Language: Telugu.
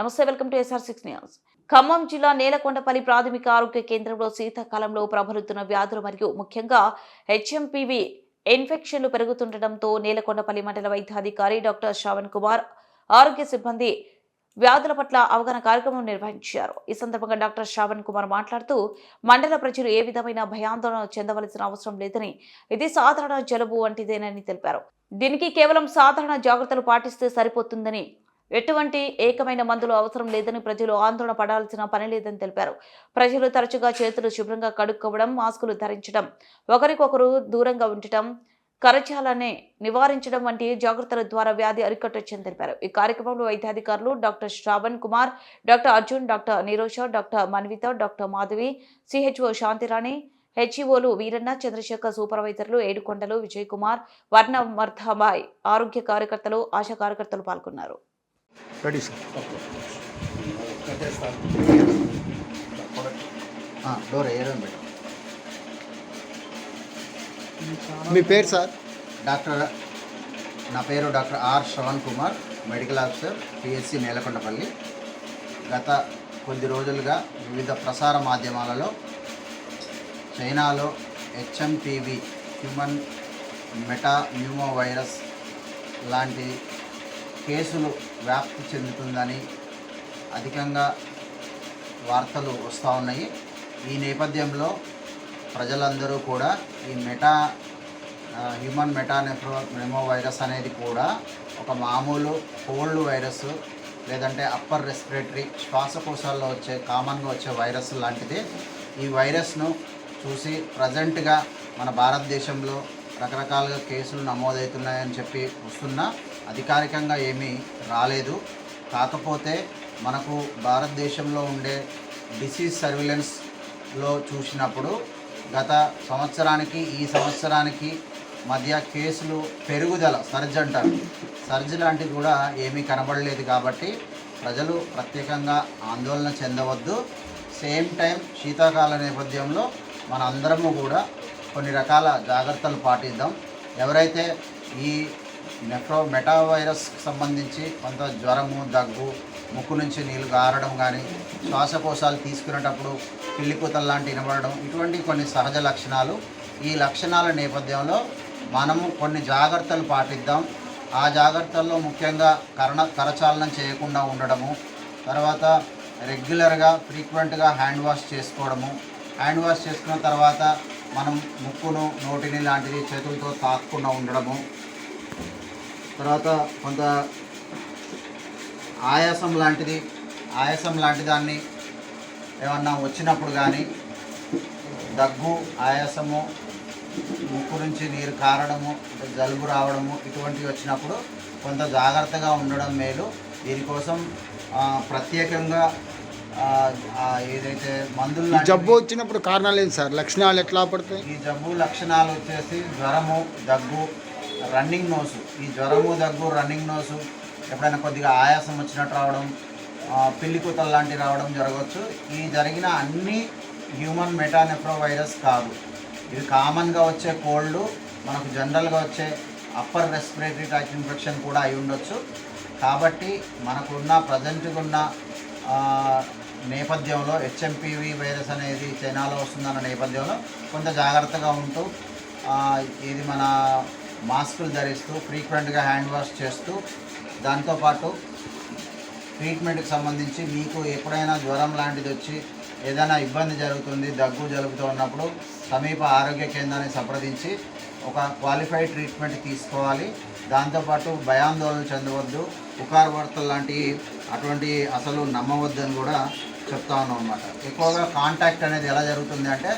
నమస్తే, welcome to SR6 news. Khammam జిల్లా నేలకొండపల్లి ప్రాథమిక ఆరోగ్య కేంద్రంలో శీతాకాలంలో ప్రబలుతున్న వ్యాధులు మరియు ముఖ్యంగా హెచ్ఎంపీవీ ఇన్ఫెక్షన్లు పెరుగుతుండటంతో నేలకొండపల్లి మండల వైద్యాధికారి డాక్టర్ శ్రావణ్ కుమార్ ఆరోగ్య సిబ్బంది వ్యాధుల పట్ల అవగాహన కార్యక్రమం నిర్వహించారు. ఈ సందర్భంగా డాక్టర్ శ్రావణ్ కుమార్ మాట్లాడుతూ మండల ప్రజలు ఏ విధమైన భయాందోళన చెందవలసిన అవసరం లేదని, ఇది సాధారణ జలుబు వంటిదేనని తెలిపారు. దీనికి కేవలం సాధారణ జాగ్రత్తలు పాటిస్తే సరిపోతుందని, ఎటువంటి ఏకమైన మందులు అవసరం లేదని, ప్రజలు ఆందోళన పడాల్సిన పని లేదని తెలిపారు. ప్రజలు తరచుగా చేతులు శుభ్రంగా కడుక్కోవడం, మాస్కులు ధరించడం, ఒకరికొకరు దూరంగా ఉండటం, కరచాలాన్ని నివారించడం వంటి జాగ్రత్తల ద్వారా వ్యాధి అరికట్టొచ్చని తెలిపారు. ఈ కార్యక్రమంలో వైద్యాధికారులు doctor Shravan Kumar, doctor Arjun, doctor Nirosha, doctor Manvitha, doctor Madhavi, CHO Shantirani, హెచ్ఈఓలు వీరన్న, చంద్రశేఖర్, సూపర్వైజర్లు ఏడుకొండలు, విజయ్ కుమార్, వర్ణమర్థబాయ్, ఆరోగ్య కార్యకర్తలు, ఆశా కార్యకర్తలు పాల్గొన్నారు. Ready sir. డోర్ ఏరం పెట్టు. మీ పేరు సార్? నా పేరు doctor R Shravan Kumar, medical officer, PSC Nelakondapalli. గత కొద్ది రోజులుగా వివిధ ప్రసార మాధ్యమాలలో చైనాలో HMPV హ్యూమన్ మెటాన్యూమో వైరస్ లాంటి కేసులు వ్యాప్తి చెందుతుందని అధికంగా వార్తలు వస్తూ ఉన్నాయి. ఈ నేపథ్యంలో ప్రజలందరూ కూడా ఈ హ్యూమన్ మెటాన్యూమో వైరస్ అనేది కూడా ఒక మామూలు కోల్డ్ వైరస్, లేదంటే అప్పర్ రెస్పిరేటరీ శ్వాసకోశాల్లో కామన్గా వచ్చే వైరస్ లాంటిది. ఈ వైరస్ను చూసి ప్రజెంట్గా మన భారతదేశంలో రకరకాలుగా కేసులు నమోదవుతున్నాయని చెప్పి వస్తున్నా అధికారికంగా ఏమీ రాలేదు. కాకపోతే మనకు భారతదేశంలో ఉండే డిసీజ్ సర్విలెన్స్లో చూసినప్పుడు గత సంవత్సరానికి ఈ సంవత్సరానికి మధ్య కేసులు పెరుగుదల సర్జ్ లాంటివి కూడా ఏమీ కనబడలేదు. కాబట్టి ప్రజలు ప్రత్యేకంగా ఆందోళన చెందవద్దు. సేమ్ టైం శీతాకాల నేపథ్యంలో మన అందరము కూడా కొన్ని రకాల జాగ్రత్తలు పాటిద్దాం. ఎవరైతే ఈ మెటా వైరస్కి సంబంధించి కొంత జ్వరము, దగ్గు, ముక్కు నుంచి నీళ్ళు గారడం కానీ, శ్వాసకోశాలు తీసుకునేటప్పుడు పిల్లికూతలు లాంటి వినబడడం, ఇటువంటి కొన్ని సహజ లక్షణాలు. ఈ లక్షణాల నేపథ్యంలో మనము కొన్ని జాగ్రత్తలు పాటిద్దాం. ఆ జాగ్రత్తల్లో ముఖ్యంగా కరచాలనం చేయకుండా ఉండడము, తర్వాత రెగ్యులర్గా ఫ్రీక్వెంట్గా హ్యాండ్ వాష్ చేసుకోవడము, హ్యాండ్ వాష్ చేసుకున్న తర్వాత మనం ముక్కును, నోటిని లాంటిది చేతులతో తాకకుండా ఉండడము, తర్వాత కొంత ఆయాసం లాంటి దాన్ని ఏమన్నా వచ్చినప్పుడు కానీ, దగ్గు, ఆయాసము, ముక్కు నుంచి నీరు కారడము, జలుబు రావడము, ఇటువంటివి వచ్చినప్పుడు కొంత జాగ్రత్తగా ఉండడం మేలు. దీనికోసం ప్రత్యేకంగా ఏదైతే మందులు జబ్బు వచ్చినప్పుడు కారణాలు ఏంటి సార్? లక్షణాలు ఎట్లా పడతాయి? ఈ జబ్బు లక్షణాలు వచ్చేసి జ్వరము, దగ్గు, రన్నింగ్ నోసు. ఈ జ్వరము, దగ్గు, రన్నింగ్ నోసు, ఎప్పుడైనా కొద్దిగా ఆయాసం వచ్చినట్టు రావడం, పిల్లికూతలు లాంటివి రావడం జరగవచ్చు. ఈ జరిగిన అన్ని హ్యూమన్ మెటానెఫ్రో వైరస్ కాదు. ఇది కామన్గా వచ్చే కోల్డ్, మనకు జనరల్గా వచ్చే అప్పర్ రెస్పిరేటరీ ట్రాక్ట్ ఇన్ఫెక్షన్ కూడా అయి ఉండొచ్చు. కాబట్టి మనకున్న ప్రజెంట్గా ఉన్న నేపథ్యంలో HMPV వైరస్ అనేది చైనాలో వస్తుందన్న నేపథ్యంలో కొంత జాగ్రత్తగా ఉంటూ ఇది మన మాస్కులు ధరిస్తూ ఫ్రీక్వెంట్గా హ్యాండ్ వాష్ చేస్తూ, దాంతోపాటు ట్రీట్మెంట్కి సంబంధించి మీకు ఎప్పుడైనా జ్వరం లాంటిది వచ్చి ఏదైనా ఇబ్బంది జరుగుతుంది, దగ్గు, జలుబుతో ఉన్నప్పుడు సమీప ఆరోగ్య కేంద్రాన్ని సంప్రదించి ఒక క్వాలిఫైడ్ ట్రీట్మెంట్ తీసుకోవాలి. దాంతోపాటు భయాందోళన చెందవద్దు, పుకారు వార్తలు లాంటివి అటువంటి అసలు నమ్మవద్దని కూడా చెప్తా ఉన్నాం అన్నమాట. ఎక్కువగా కాంటాక్ట్ అనేది ఎలా జరుగుతుంది అంటే